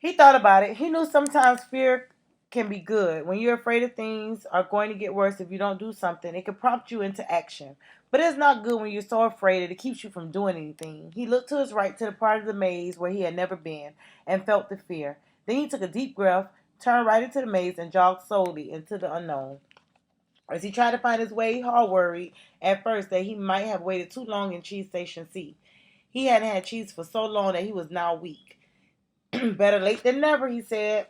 He thought about it. He knew sometimes fear can be good. When you're afraid of things are going to get worse if you don't do something, it can prompt you into action. But it's not good when you're so afraid that it keeps you from doing anything. He looked to his right to the part of the maze where he had never been and felt the fear. Then he took a deep breath, turned right into the maze, and jogged slowly into the unknown. As he tried to find his way, Hall worried at first that he might have waited too long in Cheese Station C. He hadn't had cheese for so long that he was now weak. Better late than never, he said.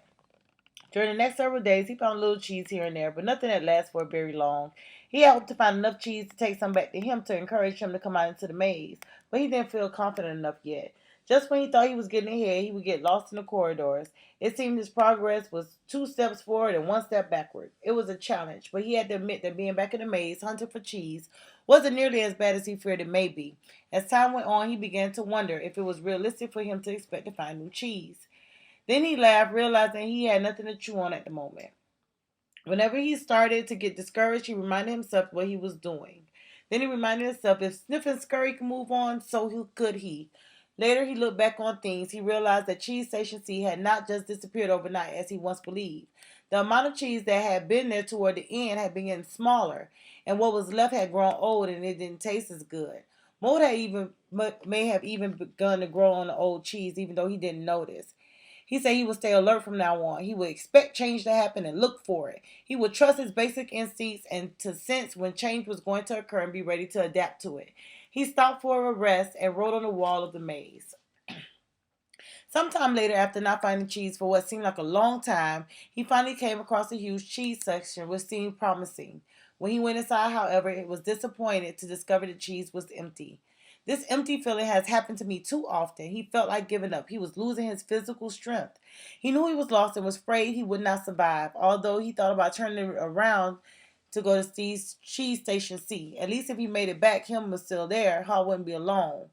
During the next several days, he found little cheese here and there, but nothing that lasted for very long. He had hoped to find enough cheese to take some back to him to encourage him to come out into the maze, but he didn't feel confident enough yet. Just when he thought he was getting ahead, he would get lost in the corridors. It seemed his progress was 2 steps forward and 1 step backward. It was a challenge, but he had to admit that being back in the maze, hunting for cheese, wasn't nearly as bad as he feared it may be. As time went on, he began to wonder if it was realistic for him to expect to find new cheese. Then he laughed, realizing he had nothing to chew on at the moment. Whenever he started to get discouraged, he reminded himself what he was doing. Then he reminded himself if Sniff and Scurry could move on, could he. Later, he looked back on things. He realized that Cheese Station C had not just disappeared overnight as he once believed. The amount of cheese that had been there toward the end had been getting smaller, and what was left had grown old and it didn't taste as good. Mold had even may have even begun to grow on the old cheese, even though he didn't notice. He said he would stay alert from now on. He would expect change to happen and look for it. He would trust his basic instincts and to sense when change was going to occur and be ready to adapt to it. He stopped for a rest and wrote on the wall of the maze. Sometime later, after not finding cheese for what seemed like a long time, he finally came across a huge cheese section which seemed promising. When he went inside, however, he was disappointed to discover the cheese was empty. This empty feeling has happened to me too often. He felt like giving up. He was losing his physical strength. He knew he was lost and was afraid he would not survive, although he thought about turning around to go to Steve's Cheese Station C. At least if he made it back, him was still there. Hall wouldn't be alone.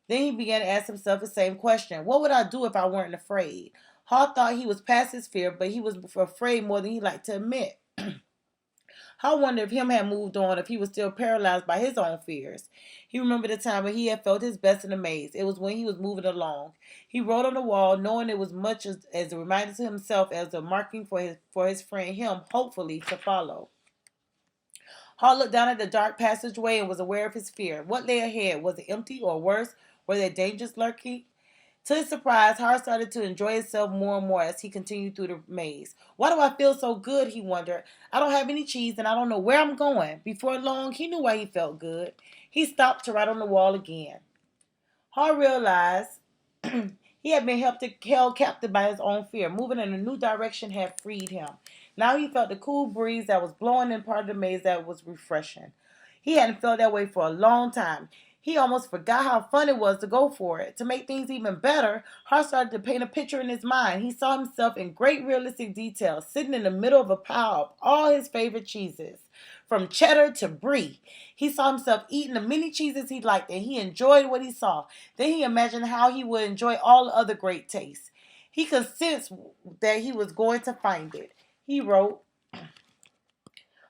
Then he began to ask himself the same question. What would I do if I weren't afraid? Hall thought he was past his fear, but he was afraid more than he liked to admit. Hall wondered if him had moved on, if he was still paralyzed by his own fears. He remembered the time when he had felt his best in the maze. It was when he was moving along. He wrote on the wall, knowing it was much as a reminder to himself as a marking for his friend, him, hopefully, to follow. Hall looked down at the dark passageway and was aware of his fear. What lay ahead? Was it empty or worse? Were there dangers lurking? To his surprise, Hart started to enjoy himself more and more as he continued through the maze. Why do I feel so good? He wondered. I don't have any cheese and I don't know where I'm going. Before long, he knew why he felt good. He stopped to write on the wall again. Hart realized he had been held captive by his own fear. Moving in a new direction had freed him. Now he felt the cool breeze that was blowing in part of the maze that was refreshing. He hadn't felt that way for a long time. He almost forgot how fun it was to go for it. To make things even better, Hart started to paint a picture in his mind. He saw himself in great realistic detail, sitting in the middle of a pile of all his favorite cheeses, from cheddar to brie. He saw himself eating the many cheeses he liked, and he enjoyed what he saw. Then he imagined how he would enjoy all the other great tastes. He could sense that he was going to find it. He wrote,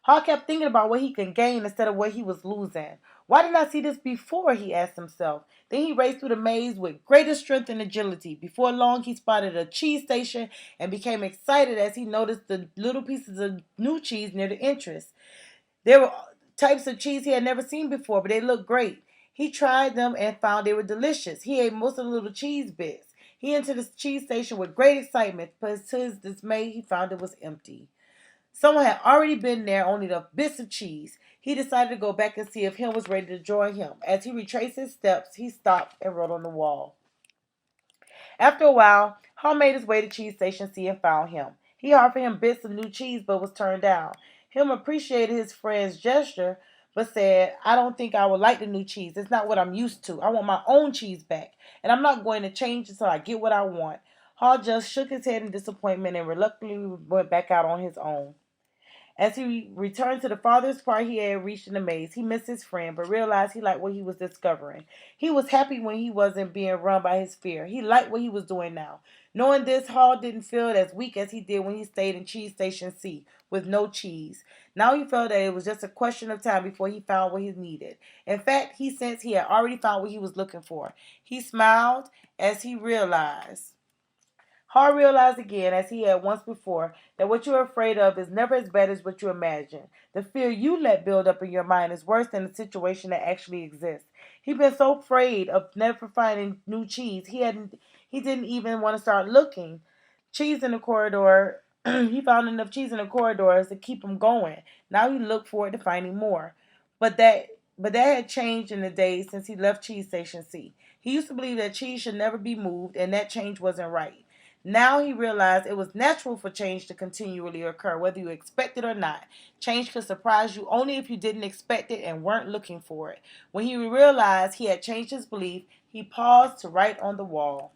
Hall kept thinking about what he could gain instead of what he was losing. Why didn't I see this before? He asked himself. Then he raced through the maze with greater strength and agility. Before long, he spotted a cheese station and became excited as he noticed the little pieces of new cheese near the entrance. There were types of cheese he had never seen before, but they looked great. He tried them and found they were delicious. He ate most of the little cheese bits. He entered the cheese station with great excitement, but to his dismay, he found it was empty. Someone had already been there, only the bits of cheese. He decided to go back and see if him was ready to join him. As he retraced his steps, he stopped and wrote on the wall. After a while, Hall made his way to Cheese Station C and found him. He offered him bits of new cheese but was turned down. Him appreciated his friend's gesture but said, I don't think I would like the new cheese. It's not what I'm used to. I want my own cheese back, and I'm not going to change until I get what I want. Hall just shook his head in disappointment and reluctantly went back out on his own. As he returned to the farthest part he had reached in the maze, he missed his friend, but realized he liked what he was discovering. He was happy when he wasn't being run by his fear. He liked what he was doing now. Knowing this, Hall didn't feel as weak as he did when he stayed in Cheese Station C with no cheese. Now he felt that it was just a question of time before he found what he needed. In fact, he sensed he had already found what he was looking for. He smiled as he realized Hall realized again, as he had once before, that what you are afraid of is never as bad as what you imagine. The fear you let build up in your mind is worse than the situation that actually exists. He'd been so afraid of never finding new cheese, he didn't even want to start looking. Cheese in the corridor, he found enough cheese in the corridors to keep him going. Now he looked forward to finding more. But that but that had changed in the days since he left Cheese Station C. He used to believe that cheese should never be moved, and that change wasn't right. Now he realized it was natural for change to continually occur, whether you expect it or not. Change could surprise you only if you didn't expect it and weren't looking for it. When he realized he had changed his belief, he paused to write on the wall.